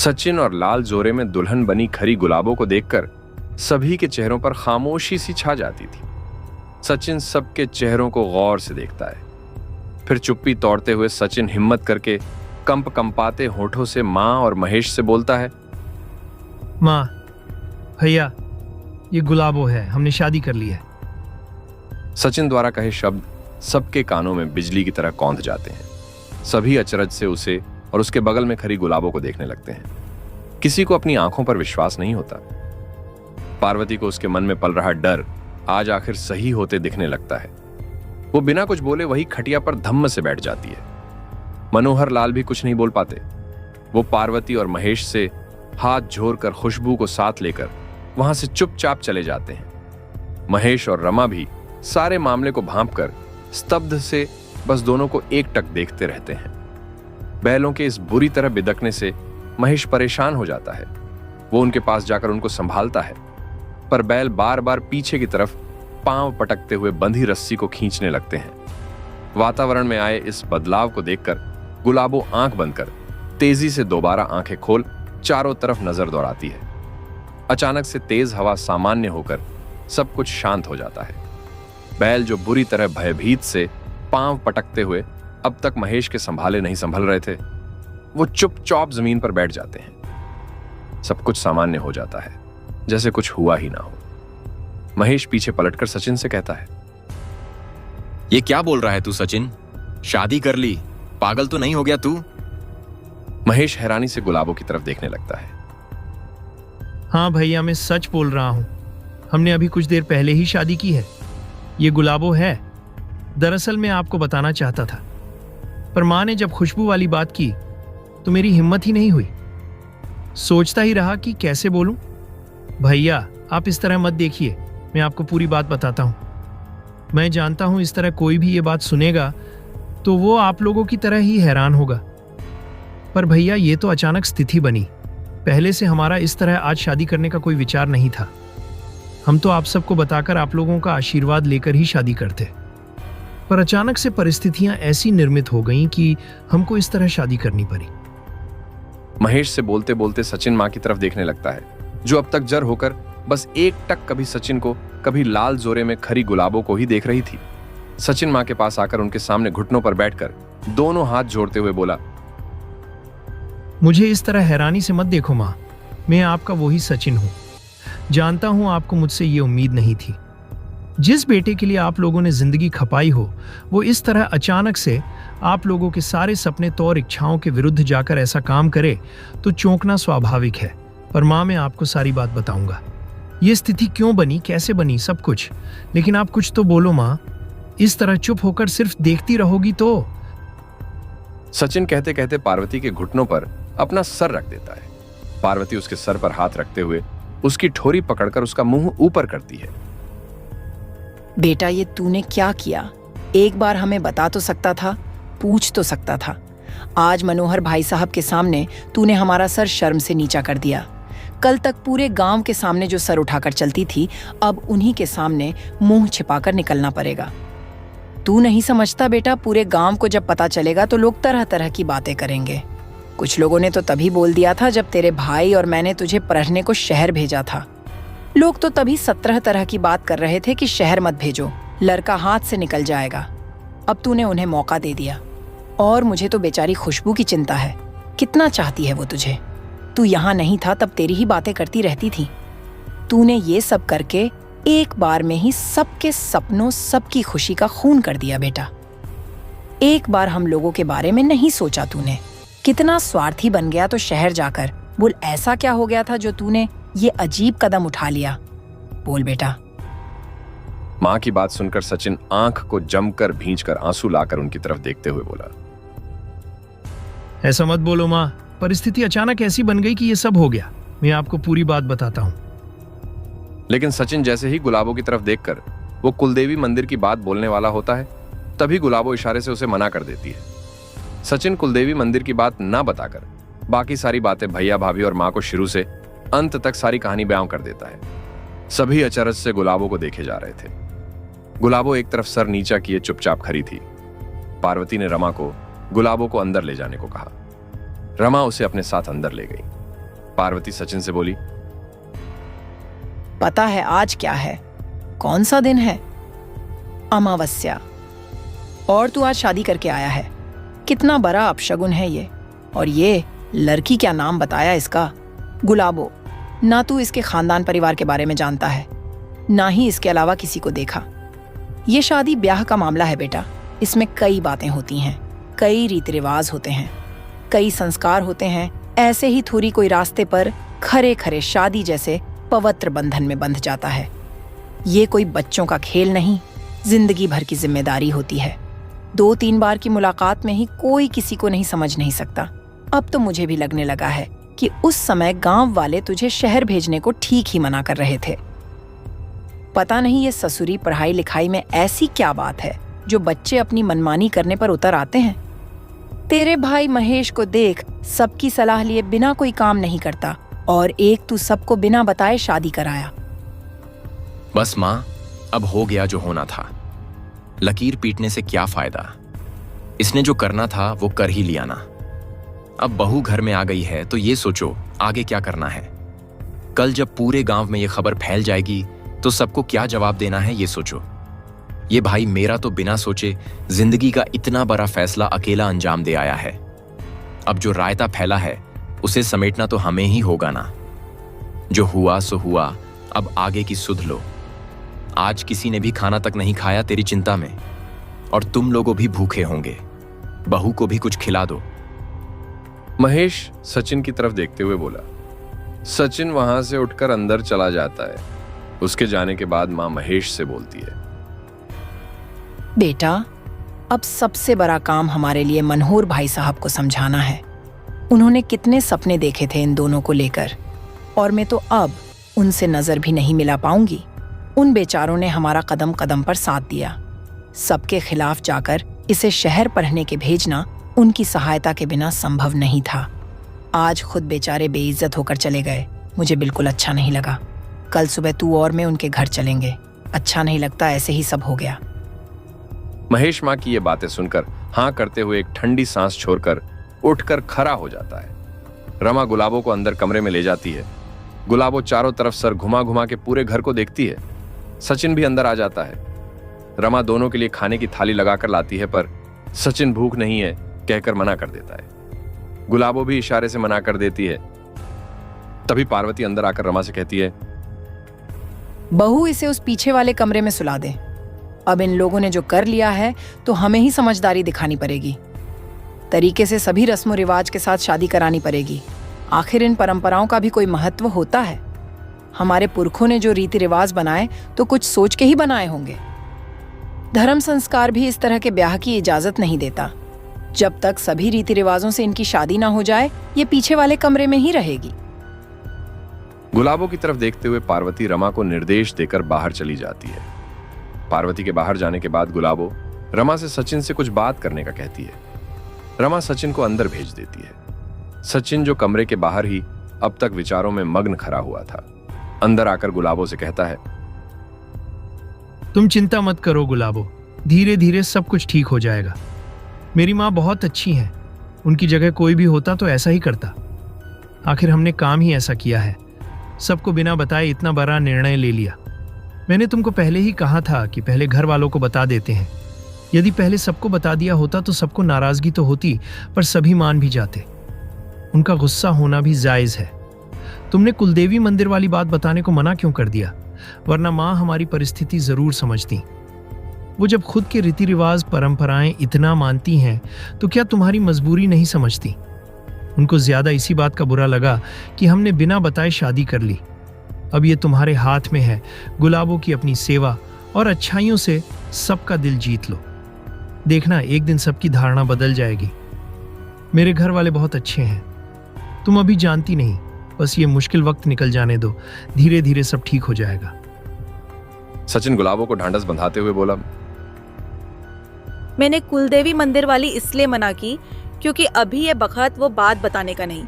सचिन और लाल जोरे में दुल्हन बनी खरी गुलाबों को देखकर सभी के चेहरों पर खामोशी सी छा जाती थी। सचिन सबके चेहरों को गौर से देखता है, फिर चुप्पी तोड़ते हुए सचिन हिम्मत करके कंपाते होठों से माँ और महेश से बोलता है, माँ, भैया, ये गुलाबो है, हमने शादी कर ली है। सचिन द्वारा कहे शब्द सबके कानों में बिजली की तरह कौंध जाते हैं। सभी अचरज से उसे और उसके बगल में खरी गुलाबों को देखने लगते हैं। किसी को अपनी आंखों पर विश्वास नहीं होता। पार्वती को उसके मन में पल रहा डर आज आखिर सही होते दिखने लगता है। वो बिना कुछ बोले वही खटिया पर धम्म से बैठ जाती है। मनोहर लाल भी कुछ नहीं बोल पाते। वो पार्वती और महेश से हाथ जोड़कर खुशबू को साथ लेकर वहां से चुपचाप चले जाते हैं। महेश और रमा भी सारे मामले को भांपकर स्तब्ध से बस दोनों को एकटक देखते रहते हैं। बैलों के इस बुरी तरह बिदकने से महेश परेशान हो जाता है। वो उनके पास जाकर उनको संभालता है, पर बैल बार बार पीछे की तरफ पांव पटकते हुए बंधी रस्सी को खींचने लगते हैं। वातावरण में आए इस बदलाव को देखकर गुलाबो आंख बंद कर तेजी से दोबारा आंखें खोल चारों तरफ नजर दौड़ाती है। अचानक से तेज हवा सामान्य होकर सब कुछ शांत हो जाता है। बैल जो बुरी तरह भयभीत से पांव पटकते हुए अब तक महेश के संभाले नहीं संभल रहे थे, वो चुपचाप जमीन पर बैठ जाते हैं। सब कुछ सामान्य हो जाता है, जैसे कुछ हुआ ही ना हो। महेश पीछे पलटकर सचिन से कहता है, ये क्या बोल रहा है तू सचिन? शादी कर ली, पागल तो नहीं हो गया तू? महेश हैरानी से गुलाबों की तरफ देखने लगता है। हाँ भैया, मैं सच बोल रहा हूँ। हमने अभी कुछ देर पहले ही शादी की है। ये गुलाबो है। दरअसल मैं आपको बताना चाहता था, पर माँ ने जब खुशबू वाली बात की तो मेरी हिम्मत ही नहीं हुई। सोचता ही रहा कि कैसे बोलूं। भैया, आप इस तरह मत देखिए, मैं आपको पूरी बात बताता हूं। मैं जानता हूं इस तरह कोई भी ये बात सुनेगा तो वो आप लोगों की तरह ही हैरान होगा, पर भैया ये तो अचानक स्थिति बनी। पहले से हमारा इस तरह आज शादी करने का कोई विचार नहीं था। हम तो आप सबको बताकर आप लोगों का आशीर्वाद लेकर ही शादी करते, पर अचानक से परिस्थितियां ऐसी निर्मित हो गईं कि हमको इस तरह शादी करनी पड़ी। महेश से बोलते बोलते सचिन माँ की तरफ देखने लगता है, जो अब तक जर होकर बस एक टक कभी सचिन को कभी लाल जोरे में खरी गुलाबों को ही देख रही थी। सचिन माँ के पास आकर उनके सामने घुटनों पर बैठकर दोनों हाथ जोड़ते हुए बोला, मुझे इस तरह हैरानी से मत देखो माँ, मैं आपका वही सचिन हूँ। जानता हूँ आपको मुझसे ये उम्मीद नहीं थी। जिस बेटे के लिए आप लोगों ने जिंदगी खपाई हो, वो इस तरह अचानक से आप लोगों के सारे सपने तो और इच्छाओं के विरुद्ध जाकर ऐसा काम करे तो चौंकना स्वाभाविक है। पर माँ, मैं आपको सारी बात बताऊंगा, ये स्थिति क्यों बनी, कैसे बनी, सब कुछ। लेकिन आप कुछ तो बोलो माँ, इस तरह चुप होकर सिर्फ देखती रहोगी तो। सचिन कहते कहते पार्वती के घुटनों पर अपना सर रख देता है। पार्वती उसके सर पर हाथ रखते हुए उसकी ठोरी पकड़कर उसका मुंह ऊपर करती है। बेटा, ये तूने क्या किया? एक बार हमें बता तो सकता था, पूछ तो सकता था। आज मनोहर भाई साहब के सामने तूने हमारा सर शर्म से नीचा कर दिया। कल तक पूरे गांव के सामने जो सर उठाकर चलती थी, अब उन्हीं के सामने मुंह छिपाकर निकलना पड़ेगा। तू नहीं समझता बेटा, पूरे गांव को जब पता चलेगा तो लोग तरह तरह की बातें करेंगे। कुछ लोगों ने तो तभी बोल दिया था जब तेरे भाई और मैंने तुझे पढ़ने को शहर भेजा था। लोग तो तभी 17 तरह की बात कर रहे थे कि शहर मत भेजो, लड़का हाथ से निकल जाएगा। अब तूने उन्हें मौका दे दिया। और मुझे तो बेचारी खुशबू की चिंता है, कितना चाहती है वो तुझे। तू यहाँ नहीं था तब तेरी ही बातें करती रहती थी। तूने ये सब करके एक बार में ही सबके सपनों, सबकी खुशी का खून कर दिया बेटा। एक बार हम लोगों के बारे में नहीं सोचा तूने। कितना स्वार्थी बन गया तो शहर जाकर। बोल, ऐसा क्या हो गया था जो तूने ये अजीब कदम उठा लिया? बोल बेटा। माँ की बात सुनकर सचिन आंख को जमकर भींचकर आंसू लाकर उनकी तरफ देखते हुए बोला, ऐसा मत बोलो माँ, परिस्थिति अचानक ऐसी बन गई कि ये सब हो गया। मैं आपको पूरी बात बताता हूँ। लेकिन सचिन जैसे ही गुलाबों की तरफ देखकर वो कुलदेवी मंदिर की बात बोलने वाला होता है, तभी गुलाबो इशारे से उसे मना कर देती है। सचिन कुलदेवी मंदिर की बात ना बताकर बाकी सारी बातें भैया, भाभी और माँ को शुरू से अंत तक सारी कहानी बयां कर देता है। सभी अचरज से गुलाबो को देखे जा रहे थे। गुलाबो एक तरफ सर नीचा किए चुपचाप खड़ी थी। पार्वती ने रमा को गुलाबो को अंदर ले जाने को कहा। रमा उसे अपने साथ अंदर ले गई। पार्वती सचिन से बोली। पता है आज क्या है? कौन सा दिन है? अमावस्या। और तू आज शादी करके आया है। कितना बड़ा अपशगुन है ये। और ये लड़की, क्या नाम बताया इसका? गुलाबो। ना तू इसके खानदान परिवार के बारे में जानता है, ना ही इसके अलावा किसी को देखा। ये शादी ब्याह का मामला है बेटा। इसमें कई बातें होती हैं, कई रीति रिवाज होते हैं, कई संस्कार होते हैं। ऐसे ही थोड़ी कोई रास्ते पर खरे खरे शादी जैसे पवित्र बंधन में बंध जाता है। ये कोई बच्चों का खेल नहीं, जिंदगी भर की जिम्मेदारी होती है। 2-3 बार की मुलाकात में ही कोई किसी को नहीं समझ नहीं सकता। अब तो मुझे भी लगने लगा है कि उस समय गांव वाले तुझे शहर भेजने को ठीक ही मना कर रहे थे। पता नहीं ये ससुरी पढ़ाई लिखाई में ऐसी क्या बात है जो बच्चे अपनी मनमानी करने पर उतर आते हैं। तेरे भाई महेश को देख, सबकी सलाह लिए बिना कोई काम नहीं करता, और एक तू सबको बिना बताए शादी कराया। बस माँ, अब हो गया जो होना था। लकीर पीटने से क्या फायदा? इसने जो करना था वो कर ही लिया ना। अब बहू घर में आ गई है तो ये सोचो आगे क्या करना है। कल जब पूरे गांव में ये खबर फैल जाएगी तो सबको क्या जवाब देना है ये सोचो। ये भाई मेरा तो बिना सोचे जिंदगी का इतना बड़ा फैसला अकेला अंजाम दे आया है। अब जो रायता फैला है उसे समेटना तो हमें ही होगा ना। जो हुआ सो हुआ, अब आगे की सुध लो। आज किसी ने भी खाना तक नहीं खाया तेरी चिंता में, और तुम लोगों भी भूखे होंगे। बहू को भी कुछ खिला दो। महेश सचिन की तरफ देखते हुए बोला। सचिन वहां से उठकर अंदर चला जाता है। उसके जाने के बाद मां महेश से बोलती है, बेटा, अब सबसे बड़ा काम हमारे लिए मनोहर भाई साहब को समझाना है। उन्होंने कितने सपने देखे थे इन दोनों को लेकर, और मैं तो अब उनसे नजर भी नहीं मिला पाऊंगी। उन बेचारों ने हमारा कदम कदम पर साथ दिया। सबके खिलाफ जाकर इसे शहर पढ़ने के भेजना उनकी सहायता के बिना संभव नहीं था। आज खुद बेचारे बेइज्जत होकर चले गए। मुझे बिल्कुल अच्छा नहीं लगा। कल सुबह तू और मैं उनके घर चलेंगे। अच्छा नहीं लगता ऐसे ही सब हो गया। महेश मां की ये बातें सुनकर हां करते हुए एक ठंडी सांस छोड़कर उठकर खड़ा हो जाता है। रमा गुलाबो को अंदर कमरे में ले जाती है। गुलाबो चारों तरफ सर घुमा घुमा के पूरे घर को देखती है। सचिन भी अंदर आ जाता है। रमा दोनों के लिए खाने की थाली लगाकर लाती है, पर सचिन भूख नहीं है कहकर मना कर देता है। गुलाबो भी इशारे से मना कर देती है। तभी पार्वती अंदर आकर रमा से कहती है, बहू, इसे उस पीछे वाले कमरे में सुला दे। अब इन लोगों ने जो कर लिया है तो हमें ही समझदारी दिखानी पड़ेगी। तरीके से सभी रस्मों रिवाज के साथ शादी करानी पड़ेगी। आखिर इन परंपराओं का भी कोई महत्व होता है। हमारे पुरखों ने जो रीति रिवाज बनाए तो कुछ सोच के ही बनाए होंगे। धर्म संस्कार भी इस तरह के ब्याह की इजाजत नहीं देता। जब तक सभी रीति रिवाजों से इनकी शादी ना हो जाए, ये पीछे वाले कमरे में ही रहेगी। गुलाबो की तरफ देखते हुए पार्वती रमा को निर्देश देकर बाहर चली जाती है। पार्वती के बाहर जाने के बाद गुलाबो रमा से सचिन से कुछ बात करने का कहती है। रमा सचिन को अंदर भेज देती है। सचिन जो कमरे के बाहर ही अब तक विचारों में मग्न खड़ा हुआ था, अंदर आकर गुलाबो से कहता है, तुम चिंता मत करो गुलाबो, धीरे धीरे सब कुछ ठीक हो जाएगा। मेरी माँ बहुत अच्छी है। उनकी जगह कोई भी होता तो ऐसा ही करता। आखिर हमने काम ही ऐसा किया है। सबको बिना बताए इतना बड़ा निर्णय ले लिया। मैंने तुमको पहले ही कहा था कि पहले घर वालों को बता देते हैं। यदि पहले सबको बता दिया होता तो सबको नाराजगी तो होती, पर सभी मान भी जाते। उनका गुस्सा होना भी जायज है। तुमने कुलदेवी मंदिर वाली बात बताने को मना क्यों कर दिया? वरना माँ हमारी परिस्थिति जरूर समझती। वो जब खुद के रीति रिवाज परंपराएं इतना मानती हैं तो क्या तुम्हारी मजबूरी नहीं समझती? उनको ज्यादा इसी बात का बुरा लगा कि हमने बिना बताए शादी कर ली। अब ये तुम्हारे हाथ में है। गुलाबों की अपनी सेवा और अच्छाइयों से सबका दिल जीत लो। देखना, एक दिन सबकी धारणा बदल जाएगी। मेरे घर वाले बहुत अच्छे हैं। तुम अभी जानती नहीं, बस ये मुश्किल वक्त निकल जाने दो। धीरे धीरे सब ठीक हो जाएगा। सचिन गुलाबो को ढांढस बंधाते हुए बोला, मैंने कुलदेवी मंदिर वाली इसलिए मना की क्योंकि अभी ये बखत वो बात बताने का नहीं।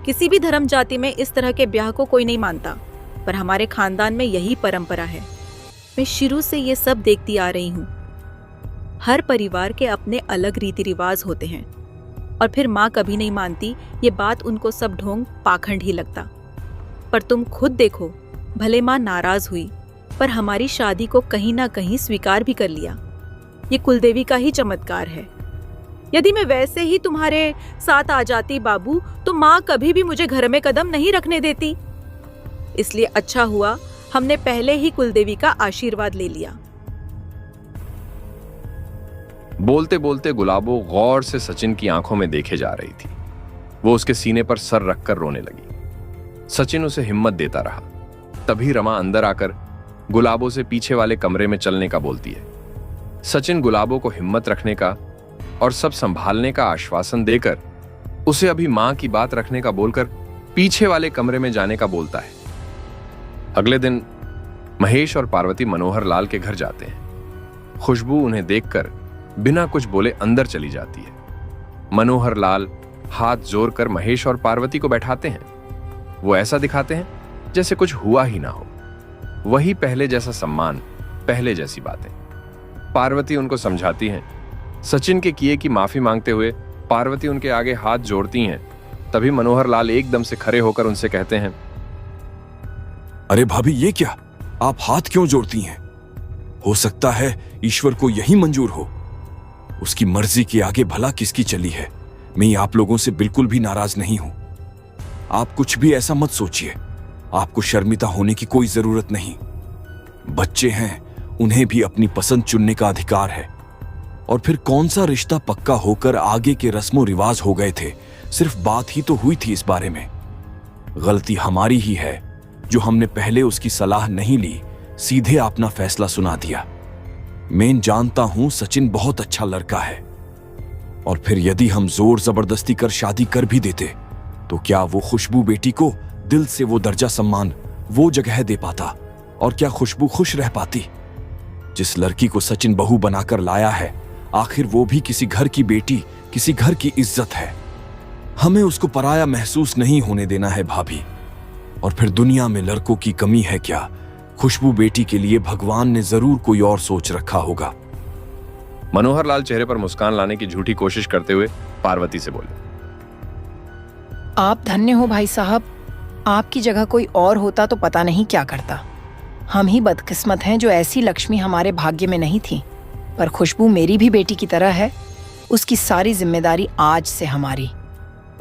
किसी भी धर्म जाति में इस तरह के ब्याह को कोई नहीं मानता, पर हमारे खानदान में यही परंपरा है। मैं शुरू से ये सब देखती आ रही हूँ। हर परिवार के अपने अलग रीति रिवाज होते हैं। और फिर माँ कभी नहीं मानती, ये बात उनको सब ढोंग पाखंड ही लगता। पर तुम खुद देखो, भले माँ नाराज हुई पर हमारी शादी को कहीं ना कहीं स्वीकार भी कर लिया। ये कुलदेवी का ही चमत्कार है। यदि मैं वैसे ही तुम्हारे साथ आ जाती बाबू, तो माँ कभी भी मुझे घर में कदम नहीं रखने देती। इसलिए अच्छा हुआ हमने पहले ही कुलदेवी का आशीर्वाद ले लिया। बोलते बोलते गुलाबो गौर से सचिन की आंखों में देखे जा रही थी। वो उसके सीने पर सर रखकर रोने लगी। सचिन उसे हिम्मत देता रहा। तभी रमा अंदर आकर गुलाबो से पीछे वाले कमरे में चलने का बोलती है। सचिन गुलाबो को हिम्मत रखने का और सब संभालने का आश्वासन देकर उसे अभी मां की बात रखने का बोलकर पीछे वाले कमरे में जाने का बोलता है। अगले दिन महेश और पार्वती मनोहर लाल के घर जाते हैं। खुशबू उन्हें देखकर बिना कुछ बोले अंदर चली जाती है। मनोहर लाल हाथ जोड़कर महेश और पार्वती को बैठाते हैं। वो ऐसा दिखाते हैं जैसे कुछ हुआ ही ना हो। वही पहले जैसा सम्मान, पहले जैसी बातें। पार्वती उनको समझाती हैं। सचिन के किए की माफी मांगते हुए पार्वती उनके आगे हाथ जोड़ती हैं। तभी मनोहर लाल एकदम से खड़े होकर उनसे कहते हैं, अरे भाभी, ये क्या? आप हाथ क्यों जोड़ती हैं? हो सकता है ईश्वर को यही मंजूर हो। उसकी मर्जी के आगे भला किसकी चली है। मैं आप लोगों से बिल्कुल भी नाराज नहीं हूं। आप कुछ भी ऐसा मत सोचिए। आपको शर्मिंदा होने की कोई जरूरत नहीं। बच्चे हैं, उन्हें भी अपनी पसंद चुनने का अधिकार है। और फिर कौन सा रिश्ता पक्का होकर आगे के रस्मों रिवाज हो गए थे। सिर्फ बात ही तो हुई थी इस बारे में। गलती हमारी ही है जो हमने पहले उसकी सलाह नहीं ली, सीधे अपना फैसला सुना दिया। मैं जानता हूं सचिन बहुत अच्छा लड़का है, और फिर यदि हम जोर जबरदस्ती कर शादी कर भी देते तो क्या वो खुशबू बेटी को दिल से वो दर्जा, सम्मान, वो जगह दे पाता? और क्या खुशबू खुश रह पाती? जिस लड़की को सचिन बहू बनाकर लाया है, आखिर वो भी किसी घर की बेटी, किसी घर की इज्जत है। हमें उसको पराया महसूस नहीं होने देना है भाभी। और फिर दुनिया में लड़कों की कमी है क्या? खुशबू बेटी के लिए भगवान ने जरूर कोई और सोच रखा होगा। मनोहर लाल चेहरे पर मुस्कान लाने की झूठी कोशिश करते हुए पार्वती से बोले, आप धन्य हो भाई साहब। आपकी जगह कोई और होता तो पता नहीं क्या करता। हम ही बदकिस्मत हैं जो ऐसी लक्ष्मी हमारे भाग्य में नहीं थी। पर खुशबू मेरी भी बेटी की तरह है। उसकी सारी जिम्मेदारी आज से हमारी।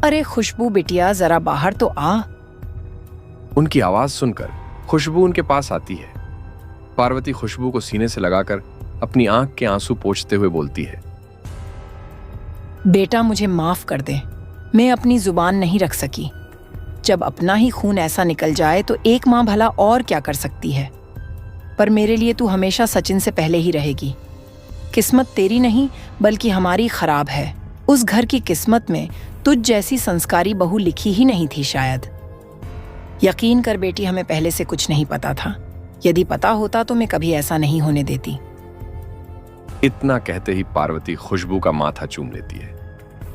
अरे खुशबू बिटिया, जरा बाहर तो आ। उनकी आवाज सुनकर खुशबू उनके पास आती है। पार्वती खुशबू को सीने से लगाकर अपनी आंख के आंसू पोंछते हुए बोलती है, बेटा मुझे माफ कर दे, मैं अपनी जुबान नहीं रख सकी। जब अपना ही खून ऐसा निकल जाए तो एक माँ भला और क्या कर सकती है। पर मेरे लिए तू हमेशा सचिन से पहले ही रहेगी। किस्मत तेरी नहीं बल्कि हमारी खराब है। उस घर की किस्मत में तुझ जैसी संस्कारी बहू लिखी ही नहीं थी शायद। यकीन कर बेटी, हमें पहले से कुछ नहीं पता था। यदि पता होता तो मैं कभी ऐसा नहीं होने देती। इतना कहते ही पार्वती खुशबू का माथा चूम लेती है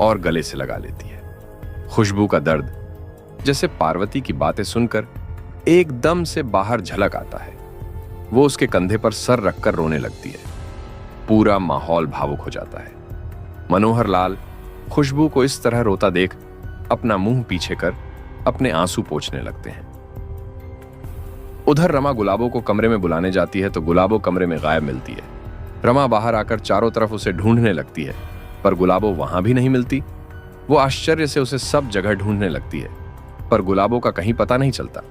और गले से लगा लेती है। खुशबू का दर्द जैसे पार्वती की बातें सुनकर एकदम से बाहर झलक आता है। वो उसके कंधे पर सर रखकर रोने लगती है। पूरा माहौल भावुक हो जाता है। मनोहर लाल खुशबू को इस तरह रोता देख अपना मुंह पीछे कर अपने आंसू पोंछने लगते हैं। उधर रमा गुलाबो को कमरे में बुलाने जाती है तो गुलाबो कमरे में गायब मिलती है। रमा बाहर आकर चारों तरफ उसे ढूंढने लगती है, पर गुलाबो वहां भी नहीं मिलती। वो आश्चर्य से उसे सब जगह ढूंढने लगती है, पर गुलाबो का कहीं पता नहीं चलता।